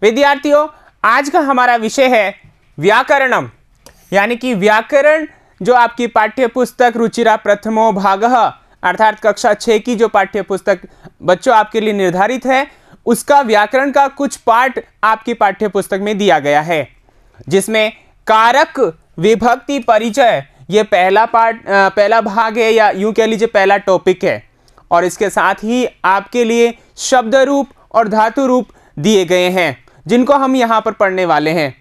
विद्यार्थियों, आज का हमारा विषय है व्याकरणम, यानी कि व्याकरण जो आपकी पाठ्य पुस्तक रुचिरा प्रथमो भागः अर्थात कक्षा 6 की जो पाठ्य पुस्तक बच्चों आपके लिए निर्धारित है, उसका व्याकरण का कुछ पार्ट आपकी पाठ्य पुस्तक में दिया गया है, जिसमें कारक विभक्ति परिचय ये पहला भाग है, या यूं कह लीजिए पहला टॉपिक है। और इसके साथ ही आपके लिए शब्द रूप और धातु रूप दिए गए हैं, जिनको हम यहाँ पर पढ़ने वाले हैं।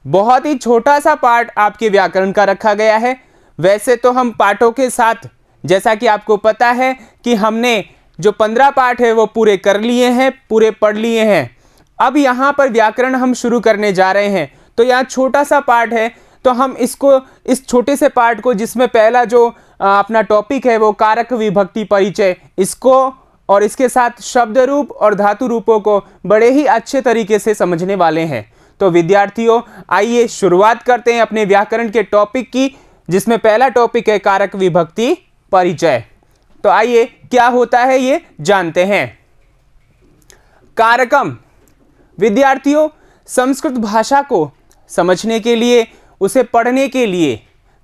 बहुत ही छोटा सा पार्ट आपके व्याकरण का रखा गया है। वैसे तो हम पाठों के साथ, जैसा कि आपको पता है कि हमने जो 15 पाठ है वो पूरे कर लिए हैं, पूरे पढ़ लिए हैं। अब यहाँ पर व्याकरण हम शुरू करने जा रहे हैं, तो यहाँ छोटा सा पार्ट है, तो हम इसको, इस छोटे से पार्ट को, जिसमें पहला जो अपना टॉपिक है वो कारक विभक्ति परिचय, इसको और इसके साथ शब्द रूप और धातु रूपों को बड़े ही अच्छे तरीके से समझने वाले हैं। तो विद्यार्थियों, आइए शुरुआत करते हैं अपने व्याकरण के टॉपिक की, जिसमें पहला टॉपिक है कारक विभक्ति परिचय। तो आइए क्या होता है ये जानते हैं। कारकम, विद्यार्थियों, संस्कृत भाषा को समझने के लिए, उसे पढ़ने के लिए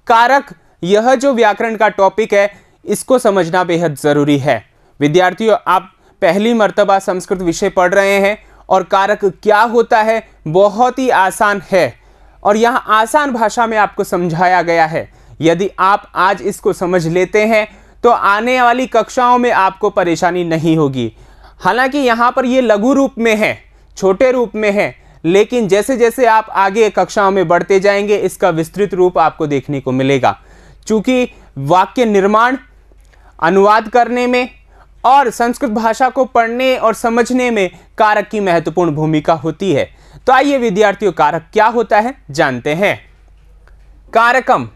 कारक, यह जो व्याकरण का टॉपिक है, इसको समझना बेहद ज़रूरी है। विद्यार्थियों, आप पहली मर्तबा संस्कृत विषय पढ़ रहे हैं और कारक क्या होता है बहुत ही आसान है, और यहाँ आसान भाषा में आपको समझाया गया है। यदि आप आज इसको समझ लेते हैं तो आने वाली कक्षाओं में आपको परेशानी नहीं होगी। हालांकि यहाँ पर ये लघु रूप में है, छोटे रूप में है, लेकिन जैसे जैसे आप आगे कक्षाओं में बढ़ते जाएंगे इसका विस्तृत रूप आपको देखने को मिलेगा। चूँकि वाक्य निर्माण, अनुवाद करने में और संस्कृत भाषा को पढ़ने और समझने में कारक की महत्वपूर्ण भूमिका होती है। तो आइए विद्यार्थियों, कारक क्या होता है जानते हैं। कारकम,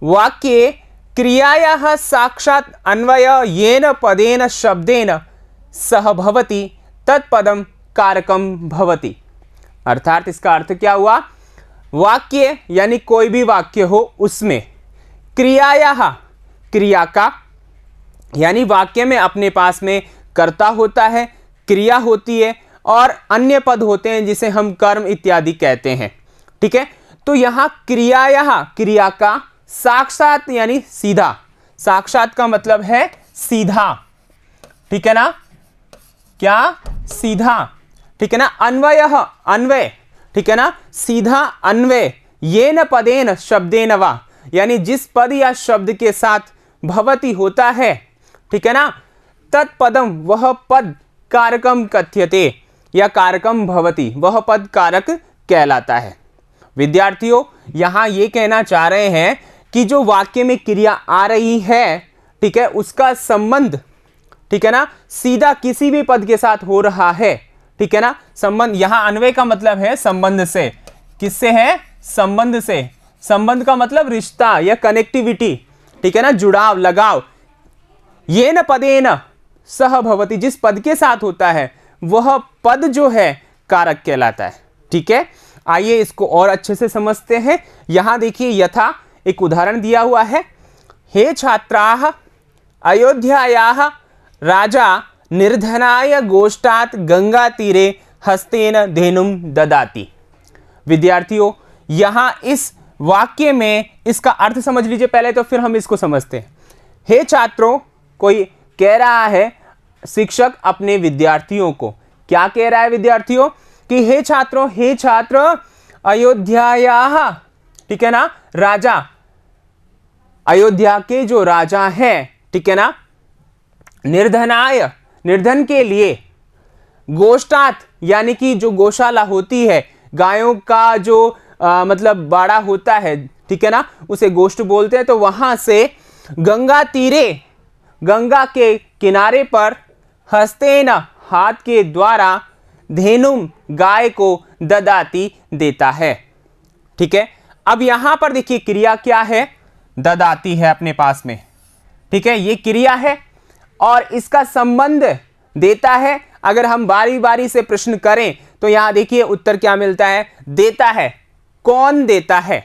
वाक्ये क्रियायाः साक्षात् अन्वय येन पदेन शब्देन सह भवति तत्पदम कारकम भवति। अर्थात इसका अर्थ क्या हुआ, वाक्य यानी कोई भी वाक्य हो, उसमें क्रियायाः, क्रिया का, यानी वाक्य में अपने पास में कर्ता होता है, क्रिया होती है, और अन्य पद होते हैं जिसे हम कर्म इत्यादि कहते हैं। ठीक है, तो यहाँ क्रियायाः, क्रिया का, साक्षात यानी सीधा, साक्षात का मतलब है सीधा, ठीक है ना, क्या सीधा, ठीक है ना। अन्वयः, अन्वय, ठीक है ना, सीधा अन्वय, येन पदेन शब्देन वा, यानी जिस पद या शब्द के साथ भवति होता है, ठीक है ना, तत्पदम, वह पद कारकम कथ्यते, या कारकम भवति, वह पद कारक कहलाता है। विद्यार्थियों, यहाँ ये कहना चाह रहे हैं कि जो वाक्य में क्रिया आ रही है, ठीक है, उसका संबंध, ठीक है ना, सीधा किसी भी पद के साथ हो रहा है, ठीक है ना। संबंध, यहाँ अन्वय का मतलब है संबंध से। किससे है? संबंध से। संबंध का मतलब रिश्ता या कनेक्टिविटी, ठीक है ना, जुड़ाव, लगाव। ये न पदेन सह भवति, जिस पद के साथ होता है वह पद जो है कारक कहलाता है। ठीक है, आइए इसको और अच्छे से समझते हैं। यहां देखिए, यथा एक उदाहरण दिया हुआ है। हे छात्राः, अयोध्यायाः राजा निर्धनाय गोष्ठात् गंगा तीरे हस्तेन धेनुम ददाति। विद्यार्थियों, यहां इस वाक्य में इसका अर्थ समझ लीजिए पहले, तो फिर हम इसको समझते हैं। हे छात्रों, कोई कह रहा है, शिक्षक अपने विद्यार्थियों को क्या कह रहा है विद्यार्थियों, कि हे छात्रों, हे छात्र, अयोध्यायाः, ठीक है ना, राजा, अयोध्या के जो राजा हैं, ठीक है ना, निर्धनाय, निर्धन के लिए, गोष्ठात् यानी कि जो गौशाला होती है, गायों का जो मतलब बाड़ा होता है, ठीक है ना, उसे गोष्ठ बोलते हैं। तो वहां से गंगा तीरे, गंगा के किनारे पर, हस्तेन हाथ के द्वारा, धेनुम गाय को, ददाती देता है। ठीक है, अब यहां पर देखिए क्रिया क्या है, ददाती है अपने पास में, ठीक है, ये क्रिया है और इसका संबंध देता है। अगर हम बारी बारी से प्रश्न करें तो यहां देखिए उत्तर क्या मिलता है, देता है। कौन देता है?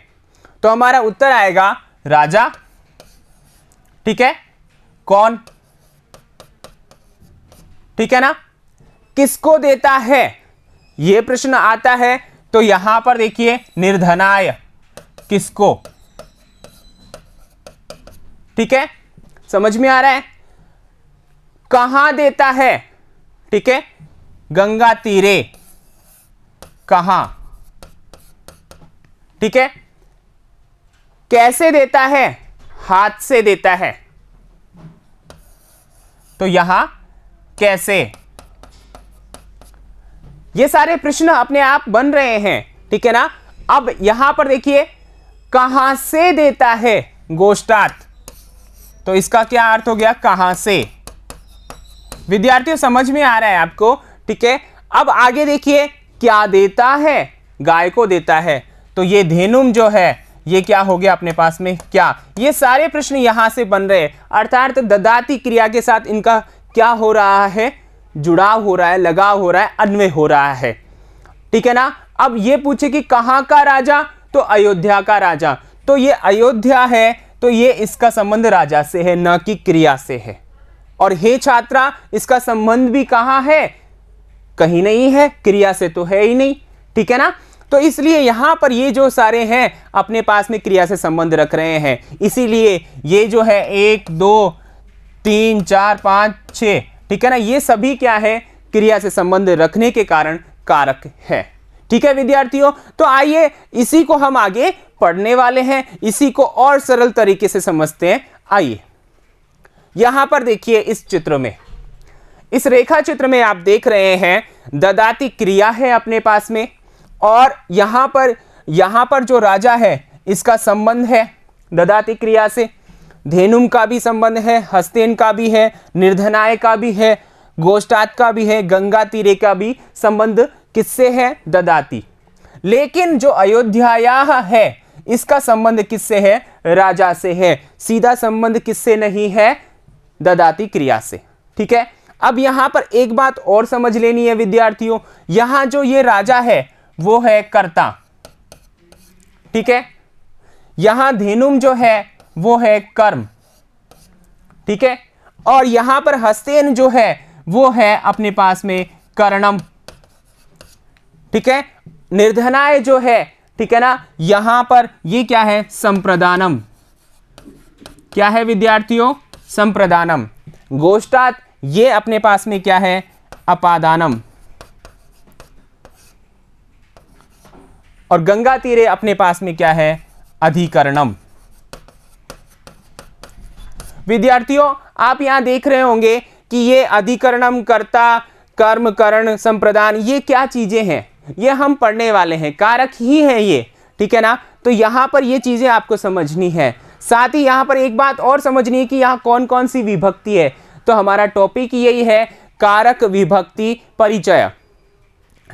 तो हमारा उत्तर आएगा राजा, ठीक है, कौन, ठीक है ना। किसको देता है, ये प्रश्न आता है तो यहां पर देखिए निर्धनाय किसको, ठीक है, समझ में आ रहा है, कहां देता है, ठीक है, गंगा तीरे, कहां, ठीक है, कैसे देता है, हाथ से देता है, तो यहां कैसे। ये सारे प्रश्न अपने आप बन रहे हैं, ठीक है ना। अब यहां पर देखिए कहां से देता है, गोष्ठात, तो इसका क्या अर्थ हो गया, कहां से। विद्यार्थियों समझ में आ रहा है आपको, ठीक है। अब आगे देखिए क्या देता है, गाय को देता है, तो ये धेनुम जो है ये क्या हो गया अपने पास में, क्या। ये सारे प्रश्न यहां से बन रहे हैं, अर्थात ददाती क्रिया के साथ इनका क्या हो रहा है, जुड़ाव हो रहा है, लगाव हो रहा है, अन्वय हो रहा है, ठीक है ना। अब ये पूछे कि कहां का राजा, तो अयोध्या का राजा, तो ये अयोध्या है, तो ये इसका संबंध राजा से है, न कि क्रिया से है। और हे छात्रा, इसका संबंध भी कहां है, कहीं नहीं है, क्रिया से तो है ही नहीं, ठीक है ना। तो इसलिए यहां पर ये जो सारे हैं अपने पास में क्रिया से संबंध रख रहे हैं, इसीलिए ये जो है 1 2 3 4 5 6, ठीक है ना, ये सभी क्या है, क्रिया से संबंध रखने के कारण कारक है, ठीक है विद्यार्थियों। तो आइए इसी को हम आगे पढ़ने वाले हैं, इसी को और सरल तरीके से समझते हैं। आइए यहां पर देखिए इस चित्र में, इस रेखा चित्र में आप देख रहे हैं ददाती क्रिया है अपने पास में, और यहां पर जो राजा है इसका संबंध है ददाती क्रिया से, धेनुम का भी संबंध है, हस्तेन का भी है, निर्धनाय का भी है, गोष्ठात का भी है, गंगा तीरे का भी संबंध किससे है, ददाती। लेकिन जो अयोध्या है इसका संबंध किससे है, राजा से है, सीधा संबंध किससे नहीं है, ददाती क्रिया से, ठीक है। अब यहां पर एक बात और समझ लेनी है विद्यार्थियों, यहां जो ये राजा है वो है कर्ता, ठीक है, यहां धेनुम जो है वो है कर्म, ठीक है, और यहां पर हस्तेन जो है वो है अपने पास में करणम, ठीक है। निर्धनाय जो है, ठीक है ना, यहां पर ये क्या है, संप्रदानम, क्या है विद्यार्थियों, संप्रदानम। गोष्ठात ये अपने पास में क्या है, अपादानम, और गंगा तीरे अपने पास में क्या है, अधिकरणम। विद्यार्थियों आप यहां देख रहे होंगे कि ये अधिकरणम, कर्ता, कर्म, करण, संप्रदान, ये क्या चीजें हैं, ये हम पढ़ने वाले हैं, कारक ही है ये, ठीक है ना। तो यहां पर ये चीजें आपको समझनी है। साथ ही यहां पर एक बात और समझनी है कि यहां कौन कौन सी विभक्ति है, तो हमारा टॉपिक यही है कारक विभक्ति परिचय,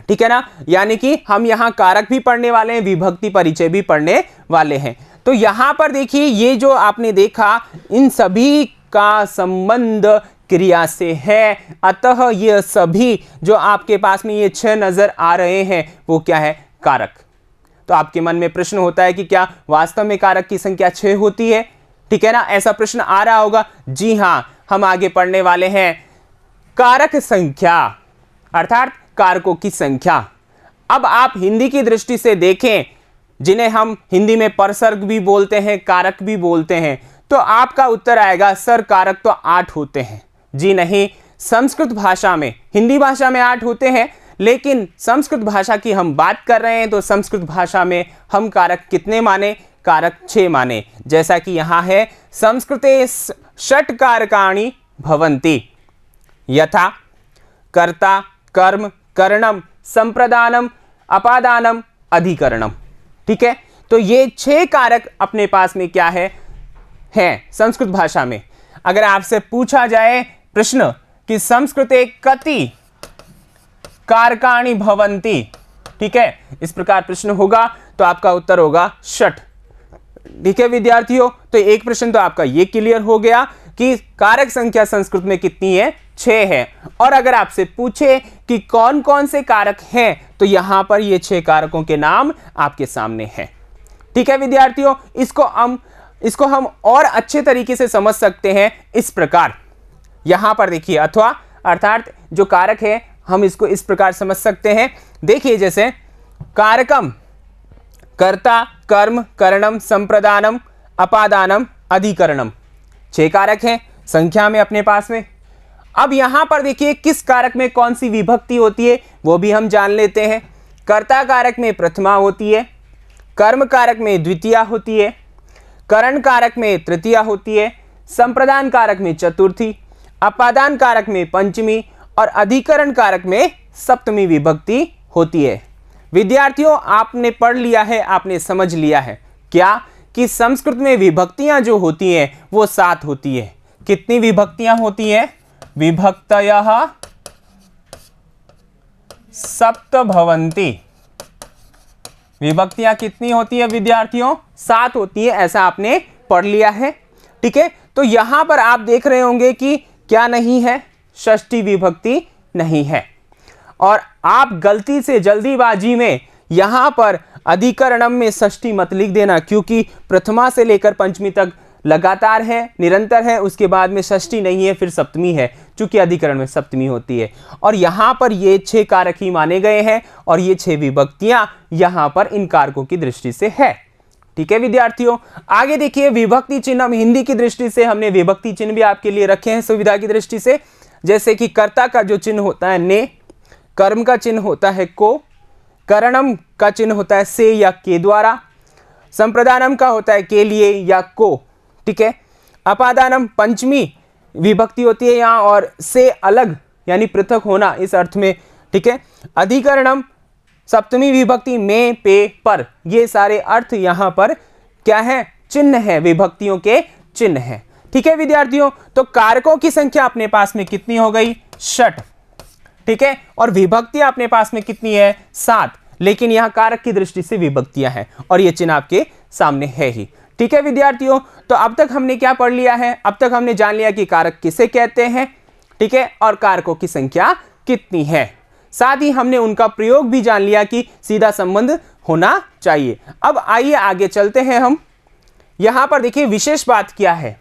ठीक है ना, यानी कि हम यहां कारक भी पढ़ने वाले हैं, विभक्ति परिचय भी पढ़ने वाले हैं। तो यहां पर देखिए ये जो आपने देखा इन सभी का संबंध क्रिया से है, अतः ये सभी जो आपके पास में ये 6 नजर आ रहे हैं वो क्या है, कारक। तो आपके मन में प्रश्न होता है कि क्या वास्तव में कारक की संख्या 6 होती है, ठीक है ना, ऐसा प्रश्न आ रहा होगा। जी हां, हम आगे पढ़ने वाले हैं कारक संख्या, अर्थात कारकों की संख्या। अब आप हिंदी की दृष्टि से देखें, जिन्हें हम हिंदी में परसर्ग भी बोलते हैं, कारक भी बोलते हैं, तो आपका उत्तर आएगा सर कारक तो 8 होते हैं। जी नहीं, संस्कृत भाषा में, हिंदी भाषा में 8 होते हैं, लेकिन संस्कृत भाषा की हम बात कर रहे हैं तो संस्कृत भाषा में हम कारक कितने माने, कारक 6 माने। जैसा कि यहां है संस्कृते षट् कारकाणि भवन्ति, यथा कर्ता, कर्म, करणम, संप्रदानम, अपादानम, अधिकरणम, ठीक है। तो ये 6 कारक अपने पास में क्या है संस्कृत भाषा में। अगर आपसे पूछा जाए प्रश्न कि संस्कृते कति कारकाणि भवन्ति, ठीक है, इस प्रकार प्रश्न होगा तो आपका उत्तर होगा षट्, ठीक है विद्यार्थियों। तो एक प्रश्न तो आपका ये क्लियर हो गया कि कारक संख्या संस्कृत में कितनी है, 6 है। और अगर आपसे पूछे कि कौन कौन से कारक हैं, तो यहां पर ये 6 कारकों के नाम आपके सामने हैं, ठीक है विद्यार्थियों। इसको हम और अच्छे तरीके से समझ सकते हैं इस प्रकार, यहां पर देखिए, अथवा अर्थात जो कारक है हम इसको इस प्रकार समझ सकते हैं देखिए जैसे कारकम, कर्ता, कर्म, करणम, संप्रदानम, अपादानम, अधिकरणम, 6 कारक हैं संख्या में अपने पास में। अब यहां पर देखिए किस कारक में कौन सी विभक्ति होती है वो भी हम जान लेते हैं। कर्ता कारक में प्रथमा होती है, कर्म कारक में द्वितीया होती है, करण कारक में तृतीया होती है, संप्रदान कारक में चतुर्थी, अपादान कारक में पंचमी और अधिकरण कारक में सप्तमी विभक्ति होती है। विद्यार्थियों आपने पढ़ लिया है, आपने समझ लिया है क्या कि संस्कृत में विभक्तियां जो होती हैं वो 7 होती है। कितनी विभक्तियां होती हैं? विभक्तयः सप्त भवन्ति। विभक्तियां कितनी होती है विद्यार्थियों? 7 होती है, ऐसा आपने पढ़ लिया है। ठीक है, तो यहां पर आप देख रहे होंगे कि क्या नहीं है, षष्ठी विभक्ति नहीं है। और आप गलती से जल्दीबाजी में यहां पर अधिकरणम में षष्ठी मत लिख देना, क्योंकि प्रथमा से लेकर पंचमी तक लगातार है, निरंतर है, उसके बाद में षष्ठी नहीं है, फिर सप्तमी है, चूंकि अधिकरण में सप्तमी होती है। और यहां पर ये 6 कारक ही माने गए हैं और ये 6 विभक्तियां यहां पर इन कारकों की दृष्टि से है। ठीक है विद्यार्थियों, आगे देखिए विभक्ति चिन्ह। हम हिंदी की दृष्टि से हमने विभक्ति चिन्ह भी आपके लिए रखे हैं सुविधा की दृष्टि से। जैसे कि कर्ता का जो चिन्ह होता है ने, कर्म का चिन्ह होता है को, करणम का चिन्ह होता है से या के द्वारा, संप्रदानम का होता है के लिए या को। ठीक है, अपादानम पंचमी विभक्ति होती है यहाँ और से अलग यानी पृथक होना इस अर्थ में। ठीक है, अधिकरणम सप्तमी विभक्ति में, पे, पर, ये सारे अर्थ यहाँ पर क्या है? चिन्ह है, विभक्तियों के चिन्ह है। ठीक है विद्यार्थियों, तो कारकों की संख्या अपने पास में कितनी हो गई? 6। ठीक है, और विभक्तियां अपने पास में कितनी है? 7। लेकिन यहां कारक की दृष्टि से विभक्तियां हैं और ये चिन्ह आपके सामने है ही। ठीक है विद्यार्थियों, तो अब तक हमने क्या पढ़ लिया है? अब तक हमने जान लिया कि कारक किसे कहते हैं, ठीक है, और कारकों की संख्या कितनी है। साथ ही हमने उनका प्रयोग भी जान लिया कि सीधा संबंध होना चाहिए। अब आइए आगे चलते हैं हम। यहां पर देखिए विशेष बात क्या है।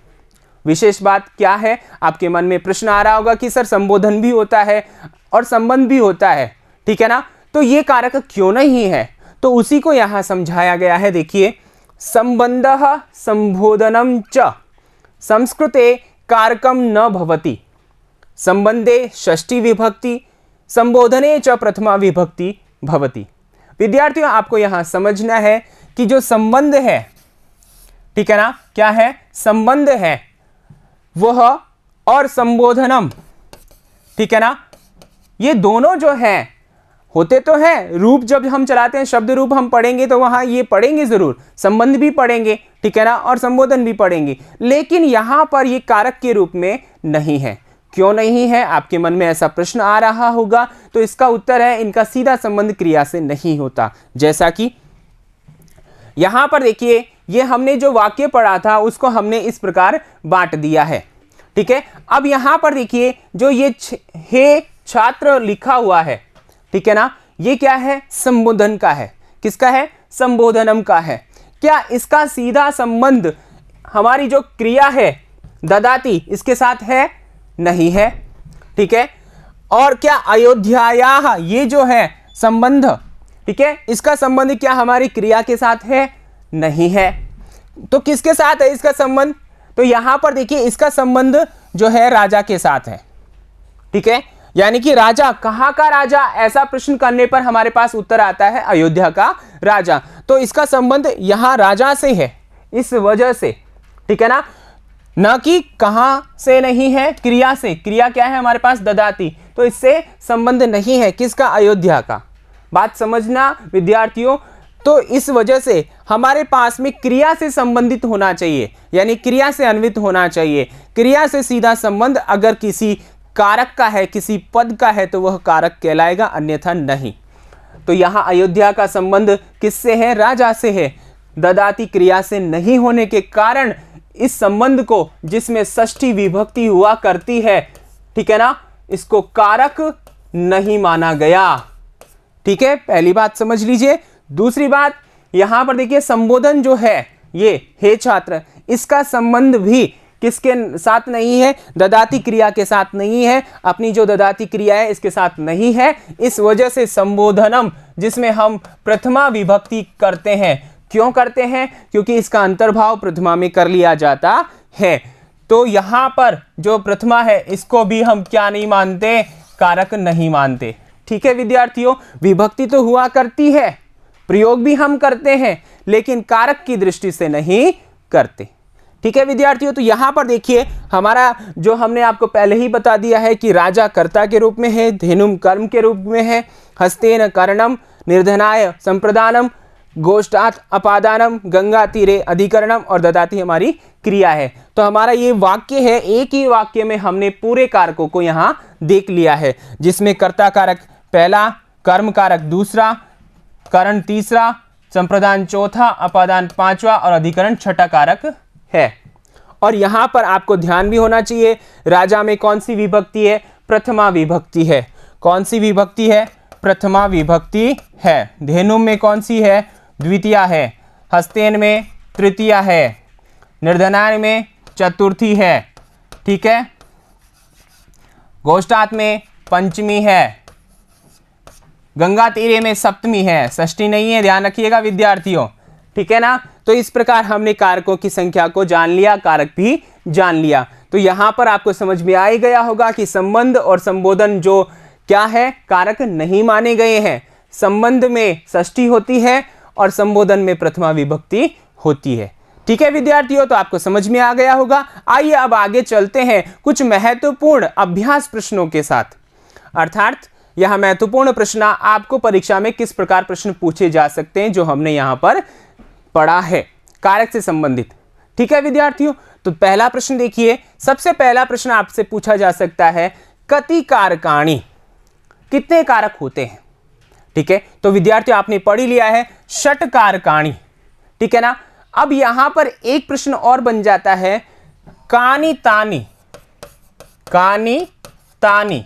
विशेष बात क्या है? आपके मन में प्रश्न आ रहा होगा कि सर संबोधन भी होता है और संबंध भी होता है, ठीक है ना, तो ये कारक क्यों नहीं है? तो उसी को यहां समझाया गया है। देखिए, संबंधः संबोधनम च संस्कृते कारकम न भवति, संबंधे षष्ठी विभक्ति, संबोधने च प्रथमा विभक्ति भवति। विद्यार्थियों आपको यहां समझना है कि जो संबंध है, ठीक है ना, क्या है? संबंध है वह और संबोधनम, ठीक है ना, ये दोनों जो है होते तो हैं, रूप जब हम चलाते हैं शब्द रूप हम पढ़ेंगे तो वहां ये पढ़ेंगे जरूर, संबंध भी पढ़ेंगे, ठीक है ना, और संबोधन भी पढ़ेंगे, लेकिन यहां पर ये कारक के रूप में नहीं है। क्यों नहीं है? आपके मन में ऐसा प्रश्न आ रहा होगा, तो इसका उत्तर है इनका सीधा संबंध क्रिया से नहीं होता। जैसा कि यहां पर देखिए, ये हमने जो वाक्य पढ़ा था उसको हमने इस प्रकार बांट दिया है, ठीक है। अब यहां पर देखिए जो ये हे छात्र लिखा हुआ है, ठीक है ना, ये क्या है? संबोधन का है। किसका है? संबोधनम का है। क्या इसका सीधा संबंध हमारी जो क्रिया है ददाति इसके साथ है? नहीं है, ठीक है। और क्या अयोध्यायाः ये जो है संबंध, ठीक है, इसका संबंध क्या हमारी क्रिया के साथ है? नहीं है। तो किसके साथ है इसका संबंध? तो यहां पर देखिए इसका संबंध जो है राजा के साथ है, ठीक है, यानी कि राजा, कहां का राजा? ऐसा प्रश्न करने पर हमारे पास उत्तर आता है अयोध्या का राजा। तो इसका संबंध यहां राजा से है इस वजह से, ठीक है ना, न कि कहां से नहीं है, क्रिया से। क्रिया क्या है हमारे पास? ददाती, तो इससे संबंध नहीं है। किसका? अयोध्या का। बात समझना विद्यार्थियों, तो इस वजह से हमारे पास में क्रिया से संबंधित होना चाहिए, यानी क्रिया से अन्वित होना चाहिए। क्रिया से सीधा संबंध अगर किसी कारक का है, किसी पद का है, तो वह कारक कहलाएगा, अन्यथा नहीं। तो यहां अयोध्या का संबंध किससे है? राजा से है। ददाती क्रिया से नहीं होने के कारण इस संबंध को, जिसमें षष्ठी विभक्ति हुआ करती है, ठीक है ना, इसको कारक नहीं माना गया। ठीक है, पहली बात समझ लीजिए। दूसरी बात, यहां पर देखिए संबोधन जो है ये हे छात्र, इसका संबंध भी किसके साथ नहीं है? ददाती क्रिया के साथ नहीं है, अपनी जो ददाती क्रिया है इसके साथ नहीं है। इस वजह से संबोधनम, जिसमें हम प्रथमा विभक्ति करते हैं, क्यों करते हैं? क्योंकि इसका अंतर्भाव प्रथमा में कर लिया जाता है। तो यहां पर जो प्रथमा है इसको भी हम क्या नहीं मानते? कारक नहीं मानते। ठीक है विद्यार्थियों, विभक्ति तो हुआ करती है, प्रयोग भी हम करते हैं, लेकिन कारक की दृष्टि से नहीं करते। ठीक है विद्यार्थियों, तो यहां पर देखिए हमारा जो हमने आपको पहले ही बता दिया है कि राजा कर्ता के रूप में है, धेनुम कर्म के रूप में है, हस्तेन कर्णम, निर्धनाय संप्रदानम, गोष्ठात अपादानम, गंगा तीरे अधिकरणम और ददाती हमारी क्रिया है। तो हमारा ये वाक्य है, एक ही वाक्य में हमने पूरे कारकों को यहां देख लिया है, जिसमें कर्ता कारक पहला, कर्म कारक दूसरा, करण तीसरा, संप्रदान चौथा, अपादान पांचवा और अधिकरण छठा कारक है। और यहां पर आपको ध्यान भी होना चाहिए, राजा में कौन सी विभक्ति है? प्रथमा विभक्ति है। कौन सी विभक्ति है? प्रथमा विभक्ति है। धेनुम में कौन सी है? द्वितीया है। हस्तेन में तृतीया है। निर्धनाय में चतुर्थी है। ठीक है, गोष्ठात में पंचमी है, गंगा तीरे में सप्तमी है, षष्ठी नहीं है, ध्यान रखिएगा विद्यार्थियों। ठीक है ना, तो इस प्रकार हमने कारकों की संख्या को जान लिया, कारक भी जान लिया। तो यहां पर आपको समझ में आ ही गया होगा कि संबंध और संबोधन जो क्या है, कारक नहीं माने गए हैं। संबंध में षष्ठी होती है और संबोधन में प्रथमा विभक्ति होती है। ठीक है विद्यार्थियों, तो आपको समझ में आ गया होगा। आइए अब आगे चलते हैं कुछ महत्वपूर्ण अभ्यास प्रश्नों के साथ। अर्थात यह महत्वपूर्ण प्रश्न आपको परीक्षा में किस प्रकार प्रश्न पूछे जा सकते हैं, जो हमने यहां पर पढ़ा है कारक से संबंधित। ठीक है विद्यार्थियों, तो पहला प्रश्न देखिए, सबसे पहला प्रश्न आपसे पूछा जा सकता है, कति कारकाणि, कितने कारक होते हैं? ठीक है, तो विद्यार्थियों आपने पढ़ ही लिया है षट कारकाणि। ठीक है ना, अब यहां पर एक प्रश्न और बन जाता है, कानि तानि, कानि तानि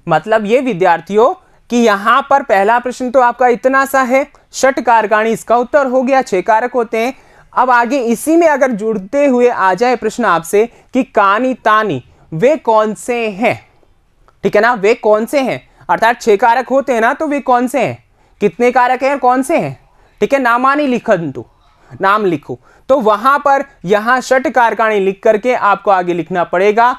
मतलब ये विद्यार्थियों कि यहां पर पहला प्रश्न तो आपका इतना सा है, षट कारकाणि, इसका उत्तर हो गया, 6 कारक होते हैं। अब आगे इसी में अगर जुड़ते हुए आ जाए प्रश्न आपसे कि कानि तानि वे कौन से हैं? ठीक है ना, वे कौन से हैं, अर्थात 6 कारक होते हैं ना, तो वे कौन से हैं, कितने कारक हैं, कौन से हैं? ठीक है, नामानि लिखन्तु, नाम लिखो। तो वहां पर यहां षट कारकाणि लिख करके आपको आगे लिखना पड़ेगा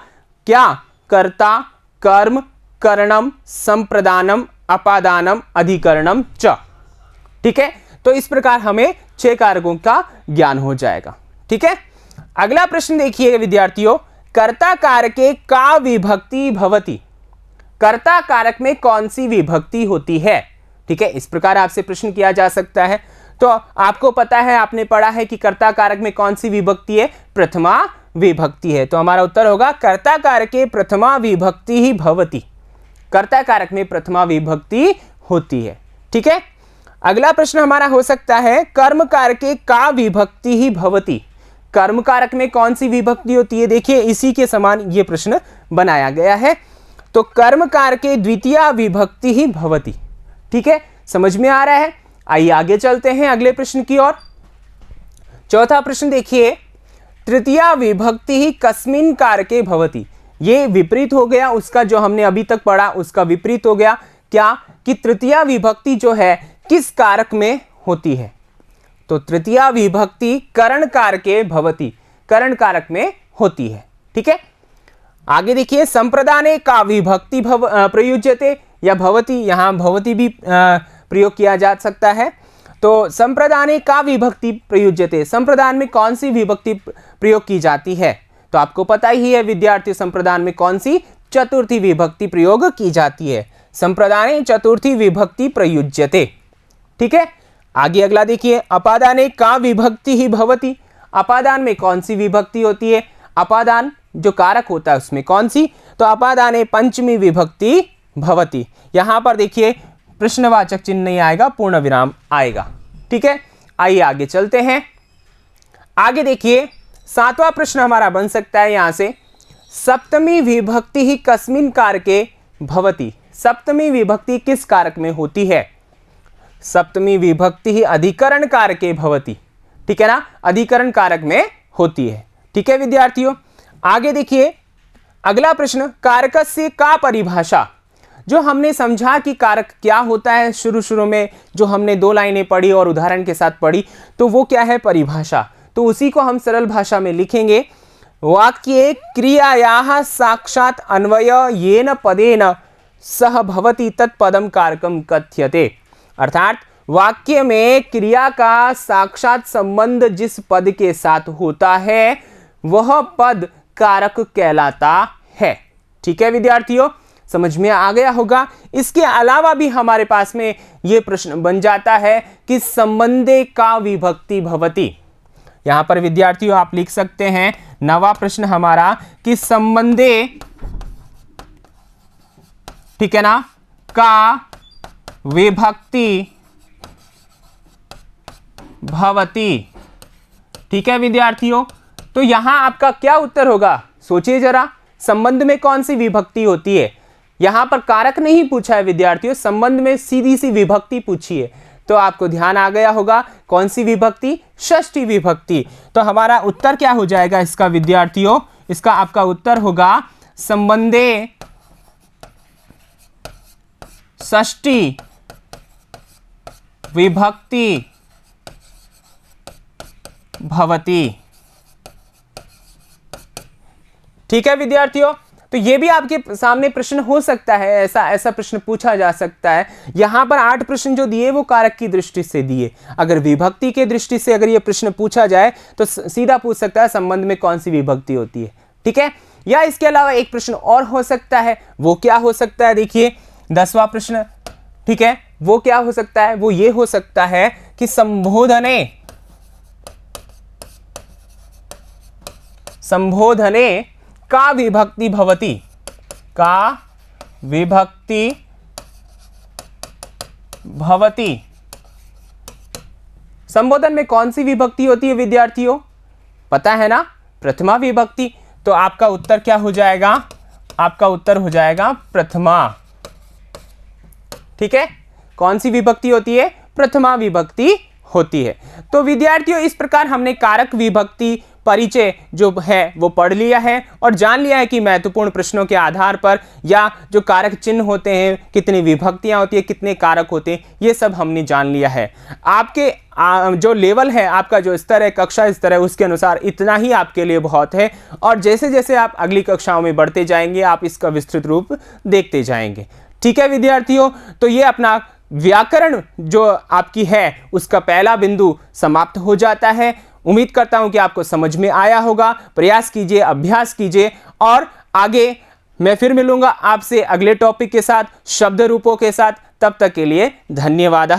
क्या? कर्ता, कर्म, करणम, संप्रदानम, अपादानम, अधिकरणम च। ठीक है, तो इस प्रकार हमें 6 कारकों का ज्ञान हो जाएगा। ठीक है, अगला प्रश्न देखिए विद्यार्थियों, कर्ता कारके का विभक्ति भवति, कर्ता कारक में कौन सी विभक्ति होती है? ठीक है, इस प्रकार आपसे प्रश्न किया जा सकता है। तो आपको पता है, आपने पढ़ा है कि कर्ता कारक में कौन सी विभक्ति है? प्रथमा विभक्ति है। तो हमारा उत्तर होगा कर्ता कारके प्रथमा विभक्ति ही भवति, कर्ता कारक में प्रथमा विभक्ति होती है। ठीक है, अगला प्रश्न हमारा हो सकता है, कर्म कारके का विभक्ति ही भवति, कर्म कारक में कौन सी विभक्ति होती है? देखिए इसी के समान ये प्रश्न बनाया गया है। तो कर्म कारके द्वितीया विभक्ति ही भवति। ठीक है, समझ में आ रहा है? आइए आगे चलते हैं अगले प्रश्न की ओर। चौथा प्रश्न देखिए, तृतीया विभक्ति ही कस्मिन कारके भवति, ये विपरीत हो गया, उसका जो हमने अभी तक पढ़ा उसका विपरीत हो गया। क्या? कि तृतीया विभक्ति जो है किस कारक में होती है? तो तृतीया विभक्ति करण कारके भवति, करण कारक में होती है। ठीक है, आगे देखिए, संप्रदाने का विभक्ति प्रयुज्यते या भवति, यहां भवति भी प्रयोग किया जा सकता है। तो संप्रदाने का विभक्ति प्रयुज्यते, संप्रदान में कौन सी विभक्ति प्रयोग की जाती है? तो आपको पता ही है विद्यार्थी, संप्रदान में कौन सी? चतुर्थी विभक्ति प्रयोग की जाती है। संप्रदाने चतुर्थी विभक्ति प्रयुज्यते। ठीक है, आगे अगला देखिए, अपादाने का विभक्ति ही भवति, अपादान में कौन सी विभक्ति होती है? अपादान जो कारक होता है उसमें कौन सी? तो अपादाने पंचमी विभक्ति भवति। यहां पर देखिए प्रश्नवाचक चिन्ह नहीं आएगा, पूर्ण विराम आएगा। ठीक है, आइए आगे चलते हैं। आगे देखिए, 7वां प्रश्न हमारा बन सकता है यहां से, सप्तमी विभक्ति ही कस्मिन कारके भवति, सप्तमी विभक्ति किस कारक में होती है? सप्तमी विभक्ति ही अधिकरण कारके भवति। ठीक है ना, अधिकरण कारक में होती है। ठीक है विद्यार्थियों, आगे देखिए अगला प्रश्न, कारकस्य का परिभाषा। जो हमने समझा कि कारक क्या होता है शुरू में, जो हमने 2 लाइनें पढ़ी और उदाहरण के साथ पढ़ी, तो वो क्या है परिभाषा। तो उसी को हम सरल भाषा में लिखेंगे। वाक्ये क्रियायाः साक्षात् अन्वय येन पदेन सह भवति तत्पदम कारकम कथ्यते। अर्थात वाक्य में क्रिया का साक्षात संबंध जिस पद के साथ होता है वह पद कारक कहलाता है। ठीक है विद्यार्थियों, समझ में आ गया होगा। इसके अलावा भी हमारे पास में यह प्रश्न बन जाता है कि संबंधे का विभक्ति भवति। यहां पर विद्यार्थियों आप लिख सकते हैं नवा प्रश्न हमारा कि संबंधे, ठीक है ना, का विभक्ति भवति। ठीक है विद्यार्थियों, तो यहां आपका क्या उत्तर होगा, सोचिए जरा। संबंध में कौन सी विभक्ति होती है? यहां पर कारक नहीं पूछा है विद्यार्थियों, संबंध में सीधी सी विभक्ति पूछी है। तो आपको ध्यान आ गया होगा कौन सी विभक्ति, षष्ठी विभक्ति। तो हमारा उत्तर क्या हो जाएगा इसका विद्यार्थियों, इसका आपका उत्तर होगा संबंधे षष्ठी विभक्ति भवति। ठीक है विद्यार्थियों, तो ये भी आपके सामने प्रश्न हो सकता है, ऐसा प्रश्न पूछा जा सकता है। यहां पर 8 प्रश्न जो दिए वो कारक की दृष्टि से दिए। अगर विभक्ति के दृष्टि से अगर ये प्रश्न पूछा जाए तो सीधा पूछ सकता है संबंध में कौन सी विभक्ति होती है। ठीक है, या इसके अलावा एक प्रश्न और हो सकता है, वो क्या हो सकता है, देखिए 10वां प्रश्न। ठीक है, वो क्या हो सकता है, वो ये हो सकता है कि संबोधने का विभक्ति भवति, का विभक्ति भवति। संबोधन में कौन सी विभक्ति होती है विद्यार्थियों, पता है ना, प्रथमा विभक्ति। तो आपका उत्तर क्या हो जाएगा, आपका उत्तर हो जाएगा प्रथमा। ठीक है, कौन सी विभक्ति होती है, प्रथमा विभक्ति होती है। तो विद्यार्थियों इस प्रकार हमने कारक विभक्ति परिचय जो है वो पढ़ लिया है और जान लिया है कि महत्वपूर्ण प्रश्नों के आधार पर या जो कारक चिन्ह होते हैं, कितनी विभक्तियां होती है, कितने कारक होते हैं, ये सब हमने जान लिया है। आपके जो लेवल है, आपका जो स्तर है, कक्षा स्तर है, उसके अनुसार इतना ही आपके लिए बहुत है। और जैसे जैसे आप अगली कक्षाओं में बढ़ते जाएंगे आप इसका विस्तृत रूप देखते जाएंगे। ठीक है विद्यार्थियों, तो ये अपना व्याकरण जो आपकी है उसका पहला बिंदु समाप्त हो जाता है। उम्मीद करता हूं कि आपको समझ में आया होगा। प्रयास कीजिए, अभ्यास कीजिए और आगे मैं फिर मिलूंगा आपसे अगले टॉपिक के साथ, शब्द रूपों के साथ। तब तक के लिए धन्यवाद।